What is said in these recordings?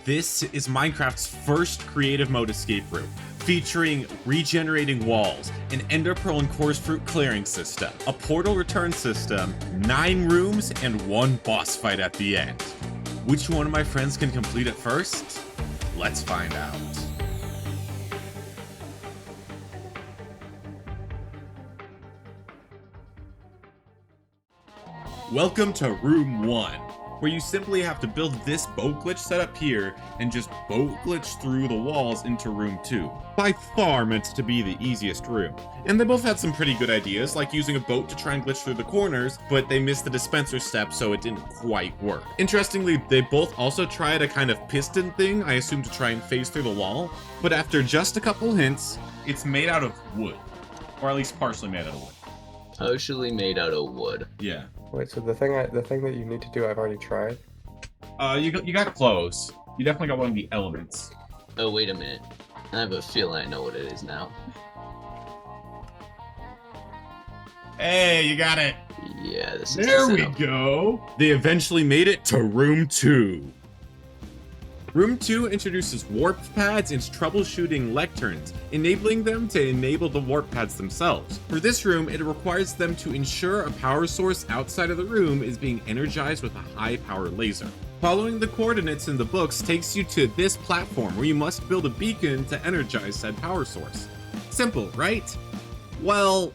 This is Minecraft's first creative mode escape room, featuring regenerating walls, an ender pearl and coarse fruit clearing system, a portal return system, 9 rooms, and 1 boss fight at the end. Which one of my friends can complete it first? Let's find out. Welcome to Room 1, where you simply have to build this boat glitch setup here and just boat glitch through the walls into Room 2. By far meant to be the easiest room. And they both had some pretty good ideas, like using a boat to try and glitch through the corners, but they missed the dispenser step, so it didn't quite work. Interestingly, they both also tried a kind of piston thing, I assume to try and phase through the wall, but after just a couple hints, it's made out of wood. Or at least partially made out of wood. Partially made out of wood. Yeah. Wait, so the thing that you need to do, I've already tried. You got close. You definitely got one of the elements. Oh, wait a minute. I have a feeling I know what it is now. Hey, you got it. Yeah, this is There the we setup. go. They eventually made it to Room 2. Room 2 introduces warp pads and troubleshooting lecterns, enabling them to enable the warp pads themselves. For this room, it requires them to ensure a power source outside of the room is being energized with a high power laser. Following the coordinates in the books takes you to this platform where you must build a beacon to energize said power source. Simple, right? Well,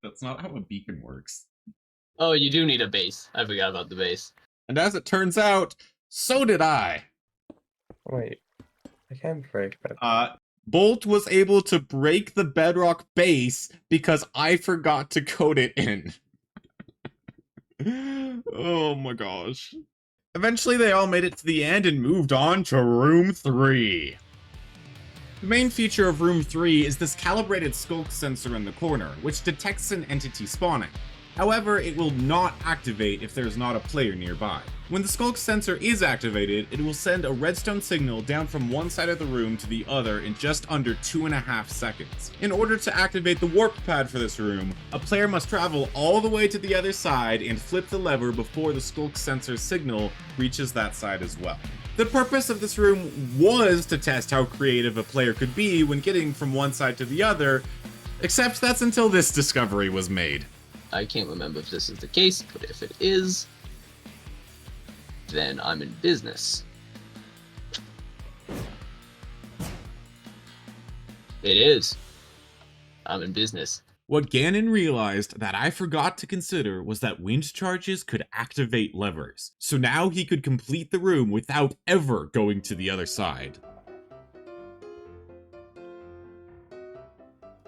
that's not how a beacon works. Oh, you do need a base. I forgot about the base. And as it turns out, so did I. Wait, I can't break that. Bolt was able to break the bedrock base because I forgot to code it in. Oh my gosh. Eventually they all made it to the end and moved on to Room 3. The main feature of Room 3 is this calibrated skulk sensor in the corner, which detects an entity spawning. However, it will not activate if there's not a player nearby. When the skulk sensor is activated, it will send a redstone signal down from one side of the room to the other in just under 2.5 seconds. In order to activate the warp pad for this room, a player must travel all the way to the other side and flip the lever before the skulk sensor signal reaches that side as well. The purpose of this room was to test how creative a player could be when getting from one side to the other, except that's until this discovery was made. I can't remember if this is the case, but if it is, then I'm in business. It is. I'm in business. What Ganon realized that I forgot to consider was that wind charges could activate levers, so now he could complete the room without ever going to the other side.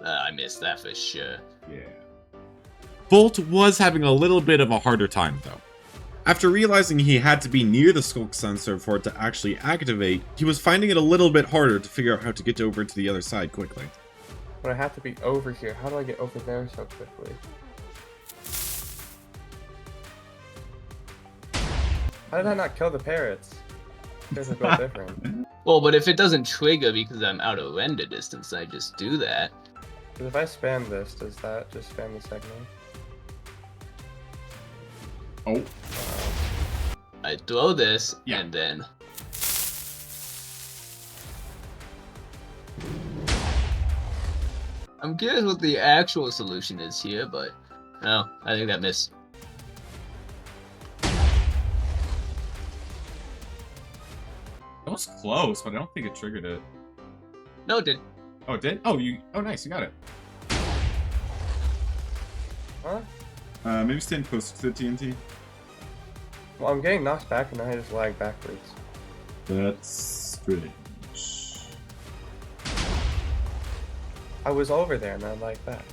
I missed that for sure. Yeah. Bolt was having a little bit of a harder time though. After realizing he had to be near the skulk sensor for it to actually activate, he was finding it a little bit harder to figure out how to get over to the other side quickly. But I have to be over here. How do I get over there so quickly? How did I not kill the parrots? These are both different. Well, but if it doesn't trigger because I'm out of render distance, I just do that. Because if I spam this, does that just spam the signal? Oh. I throw this, Yeah. and then... I'm curious what the actual solution is here, but... No, I think that missed. That was close, but I don't think it triggered it. No, it did. Oh, it did? Oh, nice, you got it. Huh? Maybe stand closer to the TNT. Well, I'm getting knocked back and then I just lag backwards. That's strange. I was over there and I lagged back.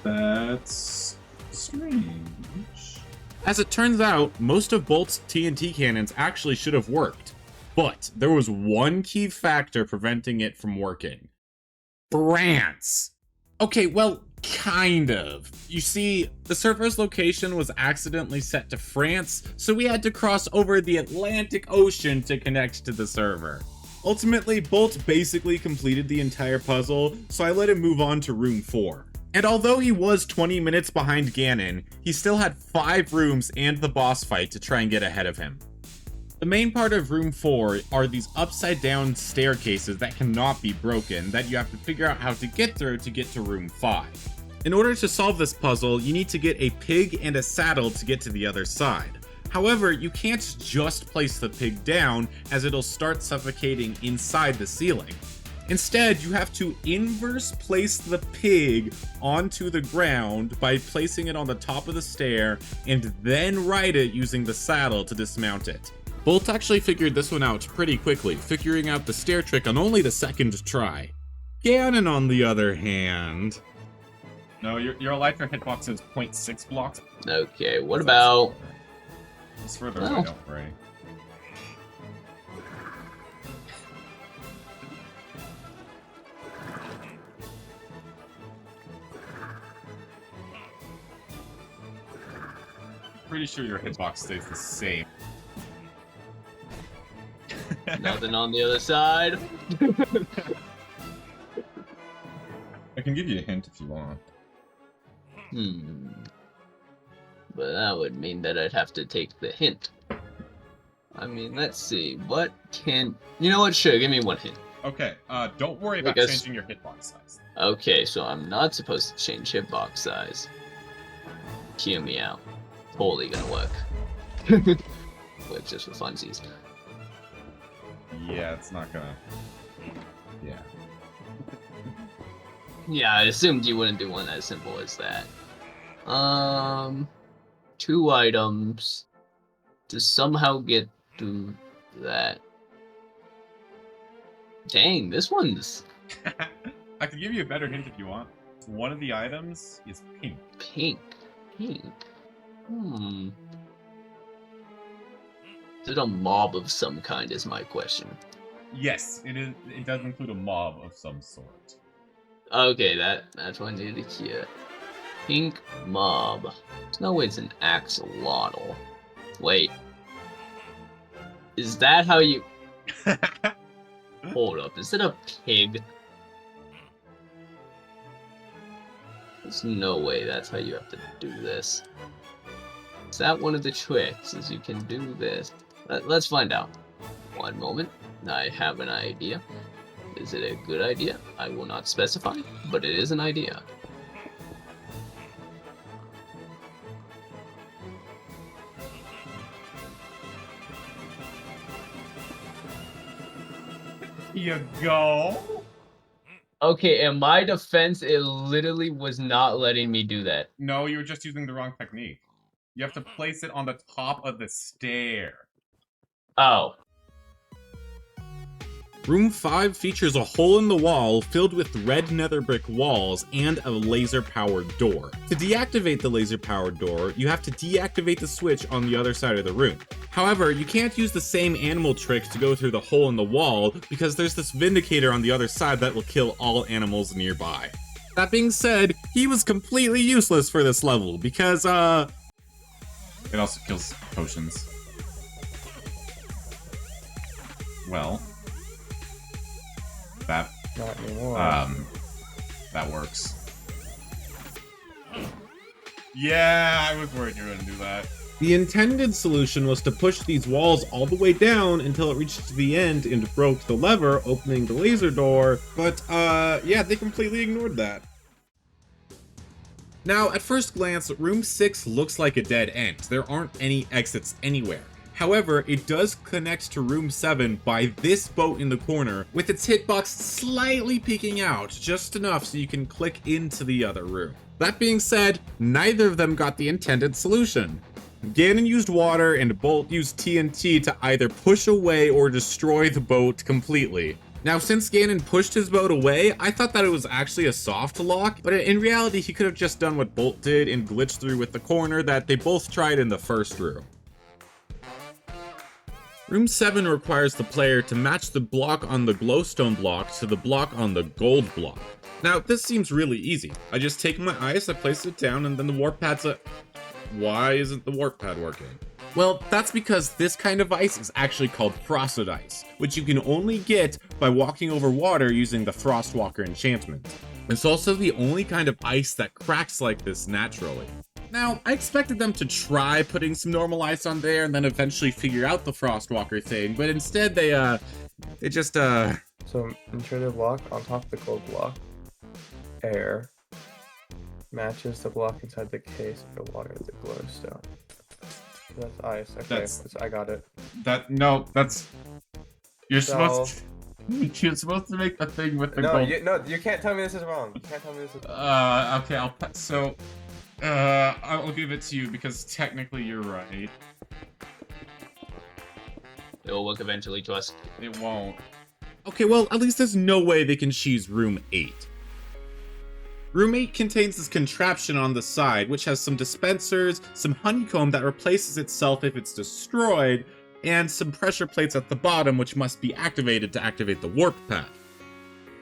That's strange. As it turns out, most of Bolt's TNT cannons actually should have worked. But there was one key factor preventing it from working. France! Okay, well, kind of. You see, the server's location was accidentally set to France, so we had to cross over the Atlantic Ocean to connect to the server. Ultimately, Bolt basically completed the entire puzzle, so I let him move on to Room 4. And although he was 20 minutes behind Ganon, he still had 5 rooms and the boss fight to try and get ahead of him. The main part of room 4 are these upside down staircases that cannot be broken that you have to figure out how to get through to get to room 5. In order to solve this puzzle, you need to get a pig and a saddle to get to the other side. However, you can't just place the pig down, as it'll start suffocating inside the ceiling. Instead, you have to inverse place the pig onto the ground by placing it on the top of the stair, and then ride it using the saddle to dismount it. Bolt actually figured this one out pretty quickly, figuring out the stair trick on only the second try. Ganon, on the other hand... No, your electric hitbox is 0.6 blocks. Okay, what about... It's further away, don't worry. Pretty sure your hitbox stays the same. Nothing on the other side? I can give you a hint if you want. But that would mean that I'd have to take the hint. I mean, let's see. What hint? You know what? Sure, give me one hint. Okay, don't worry about changing your hitbox size. Okay, so I'm not supposed to change hitbox size. Hear me out. Totally gonna work. Like, just for funsies. Yeah, it's not gonna... Yeah. Yeah, I assumed you wouldn't do one as simple as that. 2 items to somehow get to that. Dang, this one's... I can give you a better hint if you want. One of the items is pink. Pink. Is it a mob of some kind is my question. Yes, it is. It does include a mob of some sort. Okay, that's what I needed to hear. Pink mob. There's no way it's an axolotl. Wait. Is that how you... Hold up, is it a pig? There's no way that's how you have to do this. Is that one of the tricks, is you can do this? Let's find out. One moment, I have an idea. Is it a good idea? I will not specify, but it is an idea. You go. Okay, in my defense, it literally was not letting me do that. No, you were just using the wrong technique. You have to place it on the top of the stair. Oh. Room 5 features a hole in the wall filled with red nether brick walls and a laser-powered door. To deactivate the laser-powered door, you have to deactivate the switch on the other side of the room. However, you can't use the same animal trick to go through the hole in the wall because there's this Vindicator on the other side that will kill all animals nearby. That being said, he was completely useless for this level because, it also kills potions. Well... That, Not anymore. That works. Yeah, I was worried you were gonna do that. The intended solution was to push these walls all the way down until it reached the end and broke the lever, opening the laser door, but, yeah, they completely ignored that. Now, at first glance, room 6 looks like a dead end. There aren't any exits anywhere. However, it does connect to room 7 by this boat in the corner, with its hitbox slightly peeking out, just enough so you can click into the other room. That being said, neither of them got the intended solution. Ganon used water and Bolt used TNT to either push away or destroy the boat completely. Now, since Ganon pushed his boat away, I thought that it was actually a soft lock, but in reality he could have just done what Bolt did and glitched through with the corner that they both tried in the first room. Room 7 requires the player to match the block on the glowstone block to the block on the gold block. Now, this seems really easy. I just take my ice, I place it down, and then the warp pad's Why isn't the warp pad working? Well, that's because this kind of ice is actually called frosted ice, which you can only get by walking over water using the Frostwalker enchantment. It's also the only kind of ice that cracks like this naturally. Now, I expected them to try putting some normal ice on there and then eventually figure out the Frostwalker thing, but instead they just. So, intruder block on top of the gold block. Air. Matches the block inside the case of the water of the glowstone. That's ice. Okay, I got it. You're supposed to make the thing with the gold. You can't tell me this is wrong. You can't tell me this is wrong. Okay, I'll give it to you because technically you're right. It will work eventually, trust. It won't. Okay, well, at least there's no way they can cheese room 8. Room 8 contains this contraption on the side, which has some dispensers, some honeycomb that replaces itself if it's destroyed, and some pressure plates at the bottom which must be activated to activate the warp path.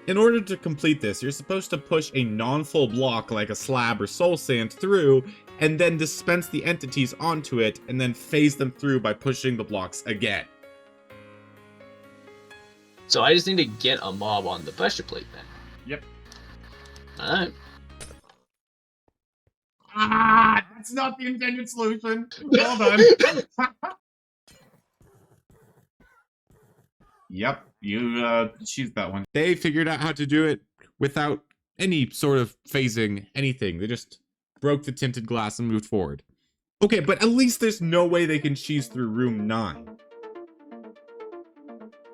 In order to complete this, you're supposed to push a non-full block like a slab or soul sand through, and then dispense the entities onto it, and then phase them through by pushing the blocks again. So I just need to get a mob on the pressure plate then. Yep. Alright. That's not the intended solution. Well done. Yep, you choose that one. They figured out how to do it without any sort of phasing anything. They just broke the tinted glass and moved forward. Okay, but at least there's no way they can cheese through room 9.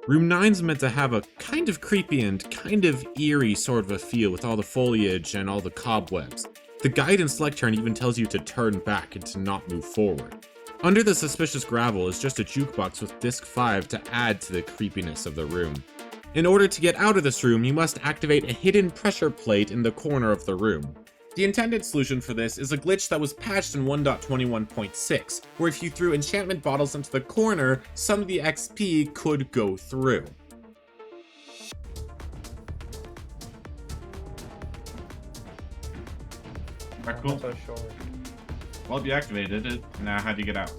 Room 9's meant to have a kind of creepy and kind of eerie sort of a feel with all the foliage and all the cobwebs. The guidance lectern even tells you to turn back and to not move forward. Under the suspicious gravel is just a jukebox with disc 5 to add to the creepiness of the room. In order to get out of this room, you must activate a hidden pressure plate in the corner of the room. The intended solution for this is a glitch that was patched in 1.21.6, where if you threw enchantment bottles into the corner, some of the XP could go through. Alright, cool. So short. Well, you activated it. Now, how do you get out?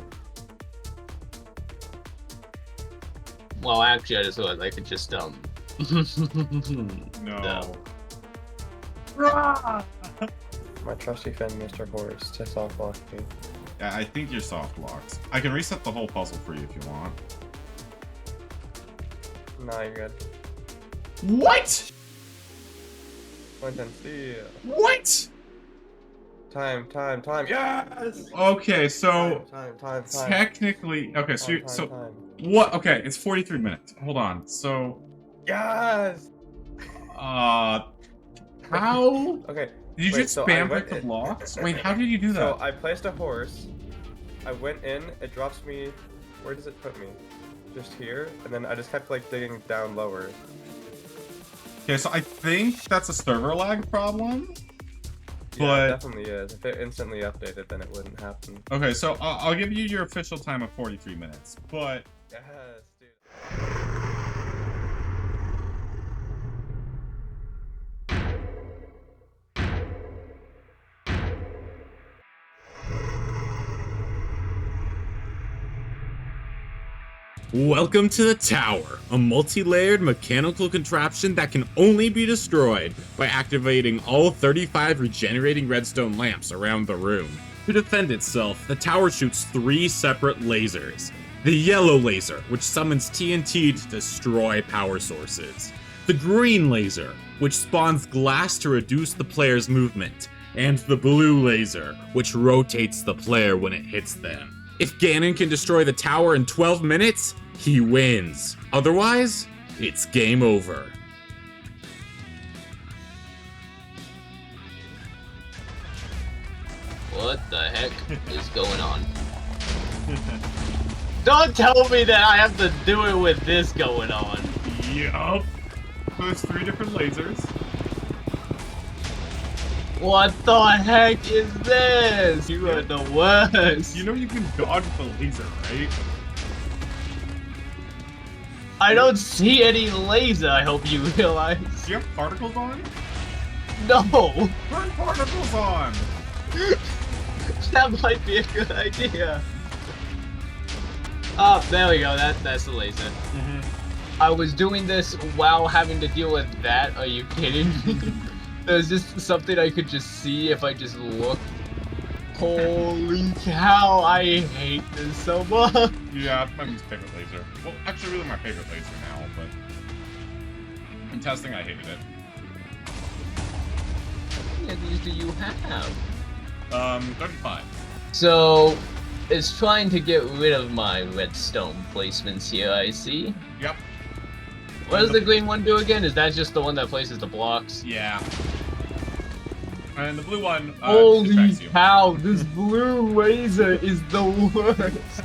Well, actually, I just thought I could just, No. My trusty friend, Mr. Horse, to soft lock me. Yeah, I think you're soft locked. I can reset the whole puzzle for you if you want. Nah, you're good. What? Point and steal. What? Time. Yes! Okay, so Time. technically, okay, Time. what? Okay, it's 43 minutes. Hold on. So, Yes! how? Okay. Did you just spam hit the blocks? Wait, how did you do that? So I placed a horse. I went in. It drops me. Where does it put me? Just here, and then I just kept like digging down lower. Okay, so I think that's a server lag problem. Yeah, But it definitely is. If it instantly updated, then it wouldn't happen. okay, so I'll give you your official time of 43 minutes. But Yes, dude. welcome to the tower, a multi-layered mechanical contraption that can only be destroyed by activating all 35 regenerating redstone lamps around the room. To defend itself, the tower shoots 3 separate lasers. The yellow laser, which summons TNT to destroy power sources. The green laser, which spawns glass to reduce the player's movement. And the blue laser, which rotates the player when it hits them. If Ganon can destroy the tower in 12 minutes, he wins. Otherwise, it's game over. what the heck is going on? Don't tell me that I have to do it with this going on. Yup. So there's 3 different lasers. What the heck is this? You are the worst. You know you can dodge the laser, right? I don't see any laser, I hope you realize. Do you have particles on? No! Turn particles on! That might be a good idea. Oh, there we go, that's the laser. Mm-hmm. I was doing this while having to deal with that, are you kidding me? There's just something I could just see if I just look. Holy cow, I hate this so much. Yeah, it's my least favorite laser. Well, actually, really my favorite laser now, but in testing, I hated it. How many of these do you have? 35. So, it's trying to get rid of my redstone placements here, I see. Yep. What does the green one do again? Is that just the one that places the blocks? Yeah. And the blue one, Holy distracts you. cow, this blue laser is the worst.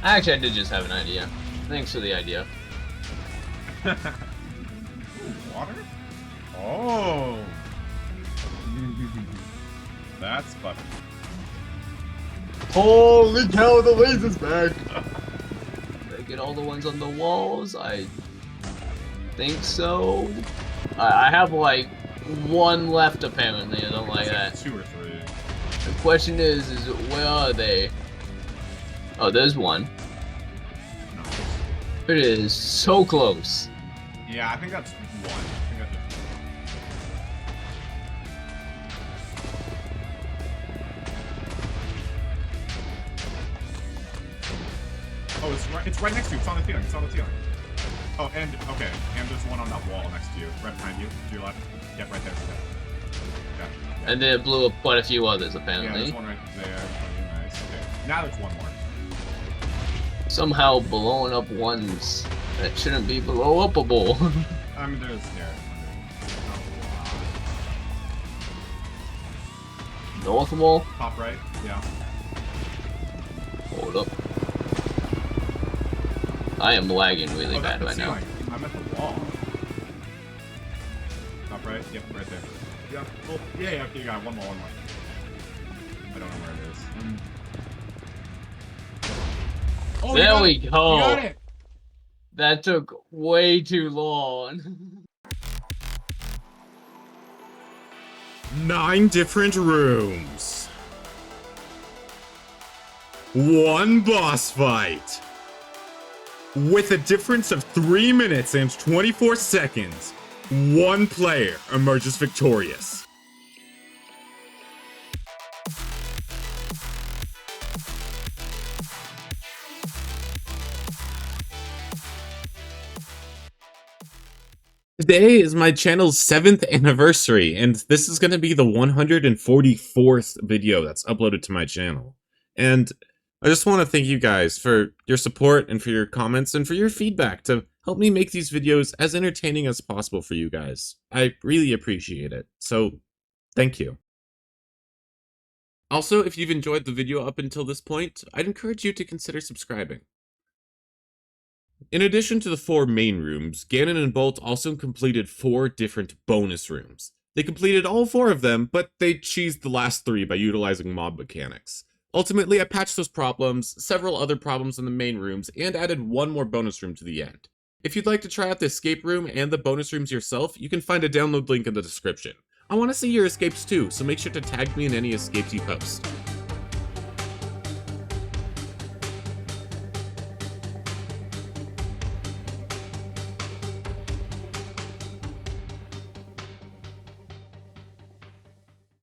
Actually, I did just have an idea. Thanks for the idea. Ooh, water? Oh. That's clever. Holy cow, the laser's back! Did I get all the ones on the walls? I think so. I have like one left apparently. I don't like that. 2 or 3. The question is where are they? Oh, there's one. It is so close. Yeah, I think that's 1. I think that's Oh, it's right next to you. It's on the ceiling. It's on the ceiling. Oh, and okay, and there's one on that wall next to you, right behind you, to your left. Yep, right there. Yeah. And then it blew up quite a few others Yeah, apparently. there's one right there. Nice. Okay. Now there's one more. Somehow blowing up ones that shouldn't be blow upable. I mean, there's North wall? top right. Yeah. Hold up. I am lagging really Oh, bad that's right the now. ceiling. I'm at the wall. Top right. Yep, right there. Yeah. Well, yeah. Okay, you got one more. I don't know where it is. Oh, There we You go. got it. That took way too long. 9 different rooms. 1 boss fight. With a difference of 3 minutes and 24 seconds, 1 player emerges victorious. Today is my channel's 7th anniversary, and this is going to be the 144th video that's uploaded to my channel. And I just want to thank you guys for your support and for your comments and for your feedback to help me make these videos as entertaining as possible for you guys. I really appreciate it, so thank you. Also, if you've enjoyed the video up until this point, I'd encourage you to consider subscribing. In addition to the 4 main rooms, Ganon and Bolt also completed 4 different bonus rooms. They completed all 4 of them, but they cheesed the last 3 by utilizing mob mechanics. Ultimately, I patched those problems, several other problems in the main rooms, and added 1 more bonus room to the end. If you'd like to try out the escape room and the bonus rooms yourself, you can find a download link in the description. I want to see your escapes too, so make sure to tag me in any escapes you post.